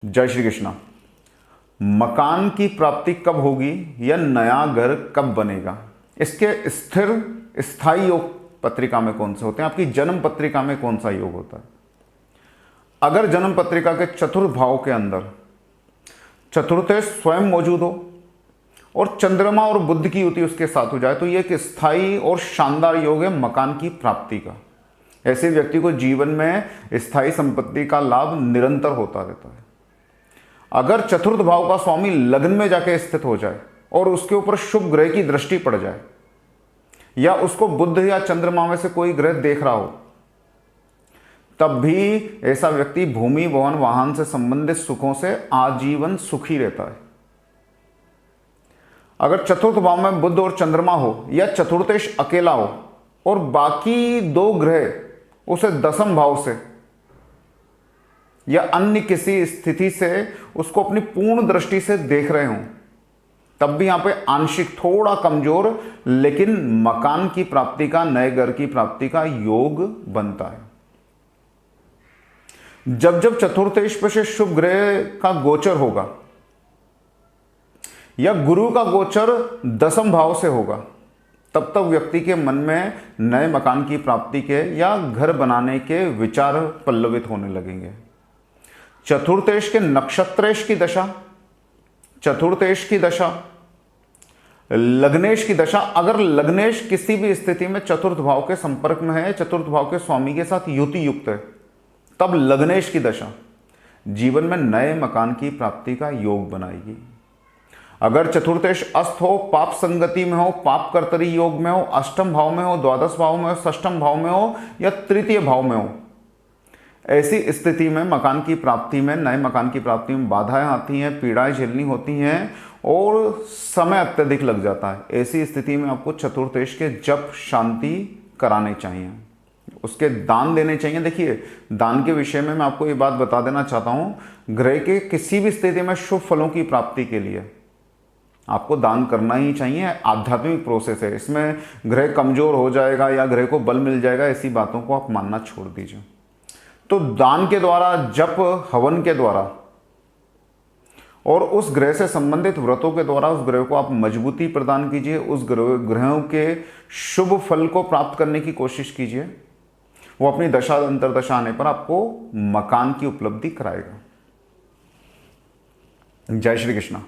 जय श्री कृष्णा। मकान की प्राप्ति कब होगी या नया घर कब बनेगा, इसके स्थिर स्थायी योग पत्रिका में कौन से होते हैं, आपकी जन्म पत्रिका में कौन सा योग होता है। अगर जन्म पत्रिका के चतुर्थ भाव के अंदर चतुर्थ स्वयं मौजूद हो और चंद्रमा और बुध की युति उसके साथ हो जाए तो यह एक स्थायी और शानदार योग है मकान की प्राप्ति का। ऐसे व्यक्ति को जीवन में स्थायी संपत्ति का लाभ निरंतर होता रहता है। अगर चतुर्थ भाव का स्वामी लग्न में जाके स्थित हो जाए और उसके ऊपर शुभ ग्रह की दृष्टि पड़ जाए या उसको बुध या चंद्रमा में से कोई ग्रह देख रहा हो, तब भी ऐसा व्यक्ति भूमि भवन वाहन से संबंधित सुखों से आजीवन सुखी रहता है। अगर चतुर्थ भाव में बुध और चंद्रमा हो या चतुर्थेश अकेला हो और बाकी दो ग्रह उसे दसम भाव से या अन्य किसी स्थिति से उसको अपनी पूर्ण दृष्टि से देख रहे हों, तब भी यहां पे आंशिक थोड़ा कमजोर लेकिन मकान की प्राप्ति का, नए घर की प्राप्ति का योग बनता है। जब जब चतुर्थेश पे से शुभ ग्रह का गोचर होगा या गुरु का गोचर दसम भाव से होगा, तब तक व्यक्ति के मन में नए मकान की प्राप्ति के या घर बनाने के विचार पल्लवित होने लगेंगे। चतुर्थेश के नक्षत्रेश की दशा, चतुर्थेश की दशा, लग्नेश की दशा, अगर लग्नेश किसी भी स्थिति में चतुर्थ भाव के संपर्क में है, चतुर्थ भाव के स्वामी के साथ युति युक्त है, तब लग्नेश की दशा जीवन में नए मकान की प्राप्ति का योग बनाएगी। अगर चतुर्थेश अस्त हो, पाप संगति में हो, पाप कर्तरी योग में हो, अष्टम भाव में हो, द्वादश भाव में हो, षष्ठम भाव में हो या तृतीय भाव में हो, ऐसी स्थिति में मकान की प्राप्ति में, नए मकान की प्राप्ति में बाधाएं आती हैं, पीड़ाएं झेलनी होती हैं और समय अत्यधिक लग जाता है। ऐसी स्थिति में आपको चतुर्थेश के जप शांति कराने चाहिए, उसके दान देने चाहिए। देखिए, दान के विषय में मैं आपको ये बात बता देना चाहता हूँ, ग्रह के किसी भी स्थिति में शुभ फलों की प्राप्ति के लिए आपको दान करना ही चाहिए। आध्यात्मिक प्रोसेस है, इसमें ग्रह कमजोर हो जाएगा या ग्रह को बल मिल जाएगा, ऐसी बातों को आप मानना छोड़ दीजिए। तो दान के द्वारा, जप हवन के द्वारा और उस ग्रह से संबंधित व्रतों के द्वारा उस ग्रह को आप मजबूती प्रदान कीजिए, उस ग्रहों के शुभ फल को प्राप्त करने की कोशिश कीजिए। वो अपनी दशा अंतरदशा आने पर आपको मकान की उपलब्धि कराएगा। जय श्री कृष्णा।